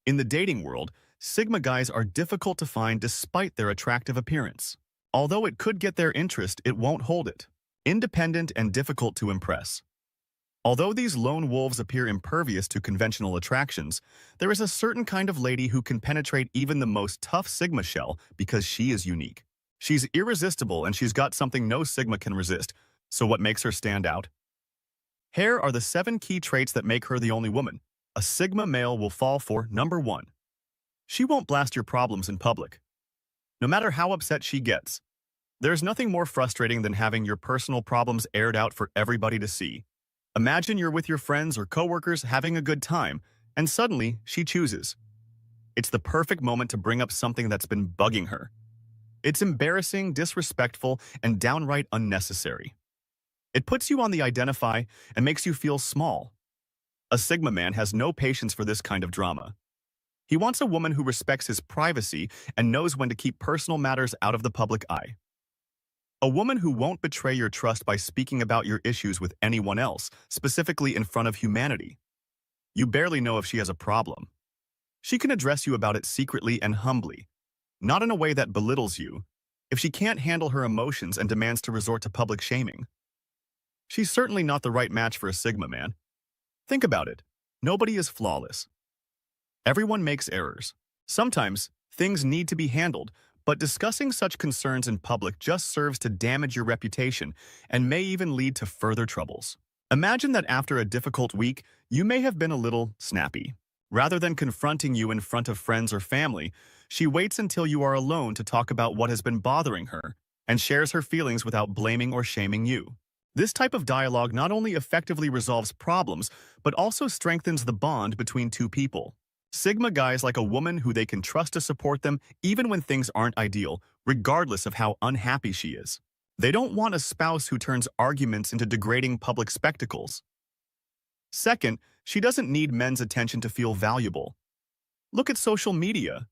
In the dating world, Sigma guys are difficult to find despite their attractive appearance. Although it could get their interest, it won't hold it. Independent and difficult to impress. Although these lone wolves appear impervious to conventional attractions, there is a certain kind of lady who can penetrate even the most tough Sigma shell because she is unique. She's irresistible and she's got something no Sigma can resist. So what makes her stand out? Here are the 7 key traits that make her the only woman a Sigma male will fall for. Number 1. She won't blast your problems in public. No matter how upset she gets, there's nothing more frustrating than having your personal problems aired out for everybody to see. Imagine you're with your friends or coworkers having a good time, and suddenly she chooses. It's the perfect moment to bring up something that's been bugging her. It's embarrassing, disrespectful, and downright unnecessary. It puts you on the identify and makes you feel small. A Sigma man has no patience for this kind of drama. He wants a woman who respects his privacy and knows when to keep personal matters out of the public eye. A woman who won't betray your trust by speaking about your issues with anyone else, specifically in front of humanity. You barely know if she has a problem. She can address you about it secretly and humbly, not in a way that belittles you. If she can't handle her emotions and demands to resort to public shaming, she's certainly not the right match for a Sigma man. Think about it. Nobody is flawless. Everyone makes errors. Sometimes, things need to be handled, but discussing such concerns in public just serves to damage your reputation and may even lead to further troubles. Imagine that after a difficult week, you may have been a little snappy. Rather than confronting you in front of friends or family, she waits until you are alone to talk about what has been bothering her and shares her feelings without blaming or shaming you. This type of dialogue not only effectively resolves problems, but also strengthens the bond between two people. Sigma guys like a woman who they can trust to support them even when things aren't ideal, regardless of how unhappy she is. They don't want a spouse who turns arguments into degrading public spectacles. Second, she doesn't need men's attention to feel valuable. Look at social media.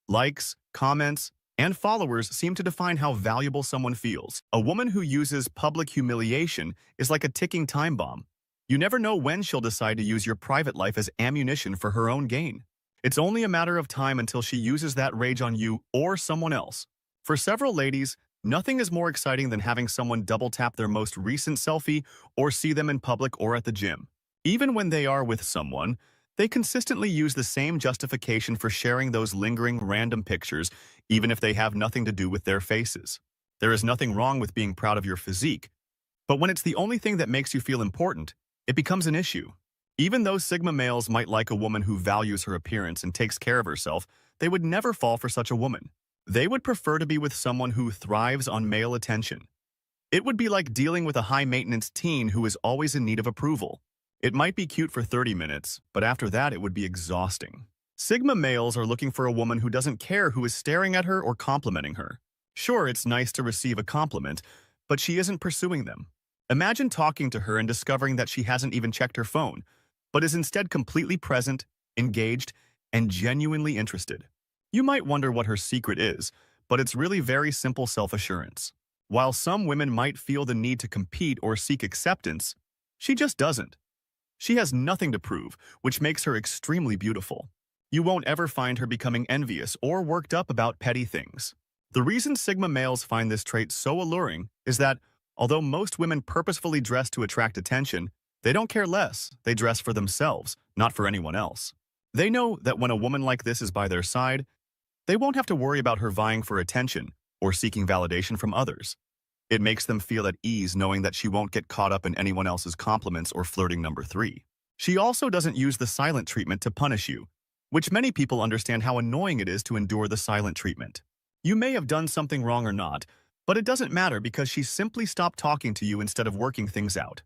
Likes, comments, and followers seem to define how valuable someone feels. A woman who uses public humiliation is like a ticking time bomb. You never know when she'll decide to use your private life as ammunition for her own gain. It's only a matter of time until she uses that rage on you or someone else. For several ladies, nothing is more exciting than having someone double-tap their most recent selfie or see them in public or at the gym. Even when they are with someone, they consistently use the same justification for sharing those lingering random pictures, even if they have nothing to do with their faces. There is nothing wrong with being proud of your physique, but when it's the only thing that makes you feel important, it becomes an issue. Even though Sigma males might like a woman who values her appearance and takes care of herself, they would never fall for such a woman. They would prefer to be with someone who thrives on male attention. It would be like dealing with a high-maintenance teen who is always in need of approval. It might be cute for 30 minutes, but after that it would be exhausting. Sigma males are looking for a woman who doesn't care who is staring at her or complimenting her. Sure, it's nice to receive a compliment, but she isn't pursuing them. Imagine talking to her and discovering that she hasn't even checked her phone, but is instead completely present, engaged, and genuinely interested. You might wonder what her secret is, but it's really very simple self-assurance. While some women might feel the need to compete or seek acceptance, she just doesn't. She has nothing to prove, which makes her extremely beautiful. You won't ever find her becoming envious or worked up about petty things. The reason Sigma males find this trait so alluring is that, although most women purposefully dress to attract attention, they don't care less. They dress for themselves, not for anyone else. They know that when a woman like this is by their side, they won't have to worry about her vying for attention or seeking validation from others. It makes them feel at ease knowing that she won't get caught up in anyone else's compliments or flirting number 3. She also doesn't use the silent treatment to punish you, which many people understand how annoying it is to endure the silent treatment. You may have done something wrong or not, but it doesn't matter because she simply stopped talking to you instead of working things out.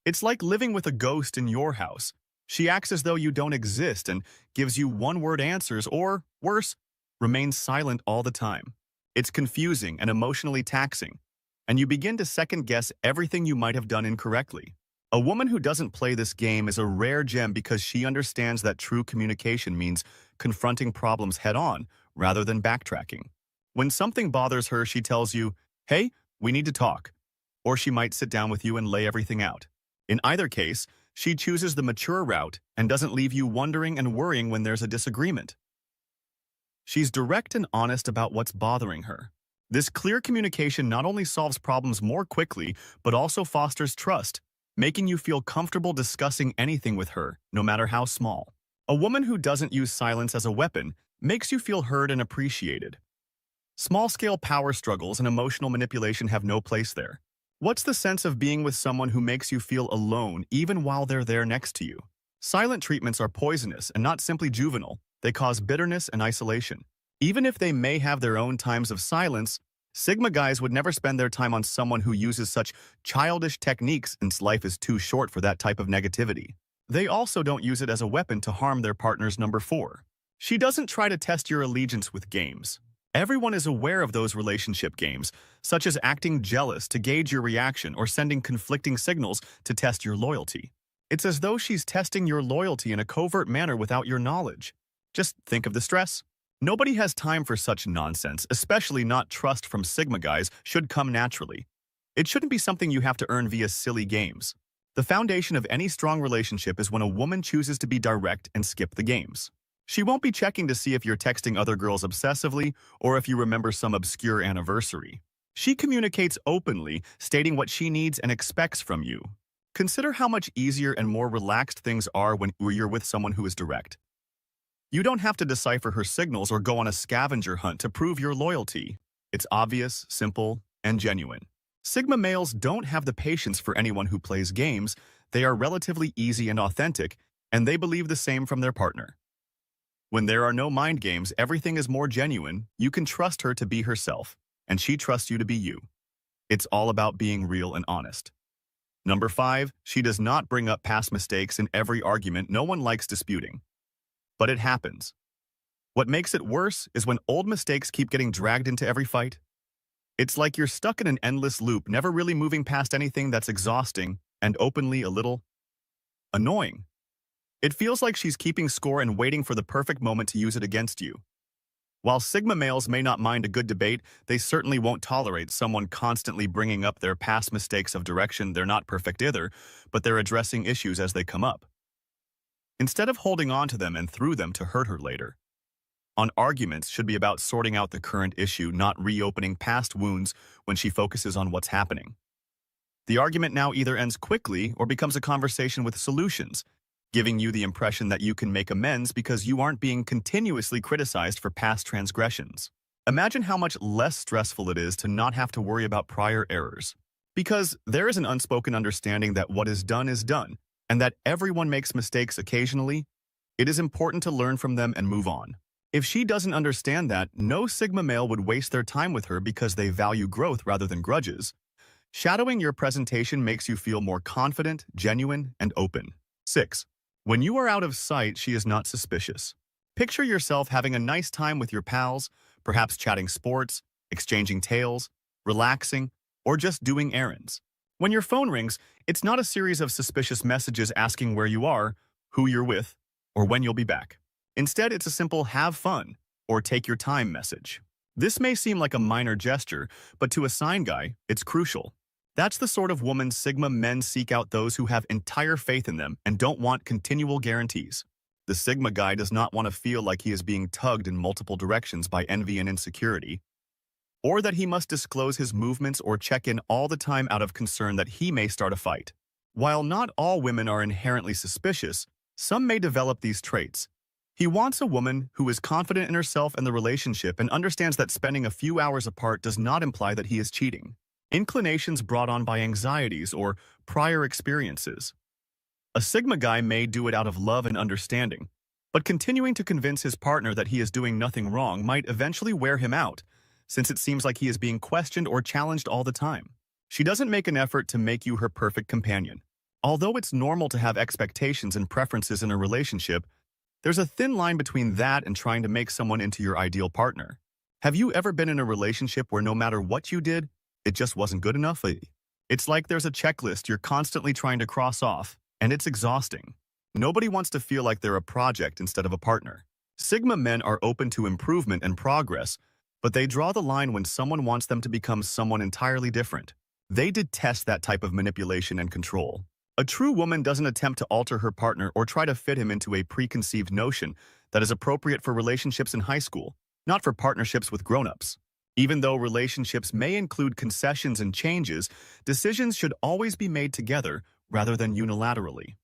It's like living with a ghost in your house. She acts as though you don't exist and gives you one-word answers or, worse, remains silent all the time. It's confusing and emotionally taxing, and you begin to second-guess everything you might have done incorrectly. A woman who doesn't play this game is a rare gem because she understands that true communication means confronting problems head-on rather than backtracking. When something bothers her, she tells you, "Hey, we need to talk," or she might sit down with you and lay everything out. In either case, She chooses the mature route and doesn't leave you wondering and worrying when there's a disagreement. She's direct and honest about what's bothering her. This clear communication not only solves problems more quickly, but also fosters trust, making you feel comfortable discussing anything with her, no matter how small. A woman who doesn't use silence as a weapon makes you feel heard and appreciated. Small-scale power struggles and emotional manipulation have no place there. What's the sense of being with someone who makes you feel alone even while they're there next to you? Silent treatments are poisonous and not simply juvenile. They cause bitterness and isolation. Even if they may have their own times of silence, Sigma guys would never spend their time on someone who uses such childish techniques since life is too short for that type of negativity. They also don't use it as a weapon to harm their partner's number 4. She doesn't try to test your allegiance with games. Everyone is aware of those relationship games, such as acting jealous to gauge your reaction or sending conflicting signals to test your loyalty. It's as though she's testing your loyalty in a covert manner without your knowledge. Just think of the stress. Nobody has time for such nonsense, especially not trust from Sigma guys should come naturally. It shouldn't be something you have to earn via silly games. The foundation of any strong relationship is when a woman chooses to be direct and skip the games. She won't be checking to see if you're texting other girls obsessively or if you remember some obscure anniversary. She communicates openly, stating what she needs and expects from you. Consider how much easier and more relaxed things are when you're with someone who is direct. You don't have to decipher her signals or go on a scavenger hunt to prove your loyalty. It's obvious, simple, and genuine. Sigma males don't have the patience for anyone who plays games. They are relatively easy and authentic, and they believe the same from their partner. When there are no mind games, everything is more genuine. You can trust her to be herself, and she trusts you to be you. It's all about being real and honest. Number 5, she does not bring up past mistakes in every argument. No one likes disputing. But it happens. What makes it worse is when old mistakes keep getting dragged into every fight. It's like you're stuck in an endless loop, never really moving past anything that's exhausting and openly a little annoying. It feels like she's keeping score and waiting for the perfect moment to use it against you. While Sigma males may not mind a good debate, they certainly won't tolerate someone constantly bringing up their past mistakes of direction. They're not perfect either, but they're addressing issues as they come up, instead of holding on to them and through them to hurt her later. Arguments should be about sorting out the current issue, not reopening past wounds when she focuses on what's happening. The argument now either ends quickly or becomes a conversation with solutions, giving you the impression that you can make amends because you aren't being continuously criticized for past transgressions. Imagine how much less stressful it is to not have to worry about prior errors, because there is an unspoken understanding that what is done, and that everyone makes mistakes occasionally. It is important to learn from them and move on. If she doesn't understand that, no Sigma male would waste their time with her because they value growth rather than grudges. Shadowing your presentation makes you feel more confident, genuine, and open. 6. When you are out of sight, she is not suspicious. Picture yourself having a nice time with your pals, perhaps chatting sports, exchanging tales, relaxing, or just doing errands. When your phone rings, it's not a series of suspicious messages asking where you are, who you're with, or when you'll be back. Instead, it's a simple "have fun" or "take your time" message. This may seem like a minor gesture, but to a sign guy, it's crucial. That's the sort of woman Sigma men seek out, those who have entire faith in them and don't want continual guarantees. The Sigma guy does not want to feel like he is being tugged in multiple directions by envy and insecurity, or that he must disclose his movements or check in all the time out of concern that he may start a fight. While not all women are inherently suspicious, some may develop these traits. He wants a woman who is confident in herself and the relationship and understands that spending a few hours apart does not imply that he is cheating. Inclinations brought on by anxieties or prior experiences. A Sigma guy may do it out of love and understanding, but continuing to convince his partner that he is doing nothing wrong might eventually wear him out, since it seems like he is being questioned or challenged all the time. She doesn't make an effort to make you her perfect companion. Although it's normal to have expectations and preferences in a relationship, there's a thin line between that and trying to make someone into your ideal partner. Have you ever been in a relationship where no matter what you did, it just wasn't good enough? It's like there's a checklist you're constantly trying to cross off, and it's exhausting. Nobody wants to feel like they're a project instead of a partner. Sigma men are open to improvement and progress, but they draw the line when someone wants them to become someone entirely different. They detest that type of manipulation and control. A true woman doesn't attempt to alter her partner or try to fit him into a preconceived notion that is appropriate for relationships in high school, not for partnerships with grown-ups. Even though relationships may include concessions and changes, decisions should always be made together rather than unilaterally.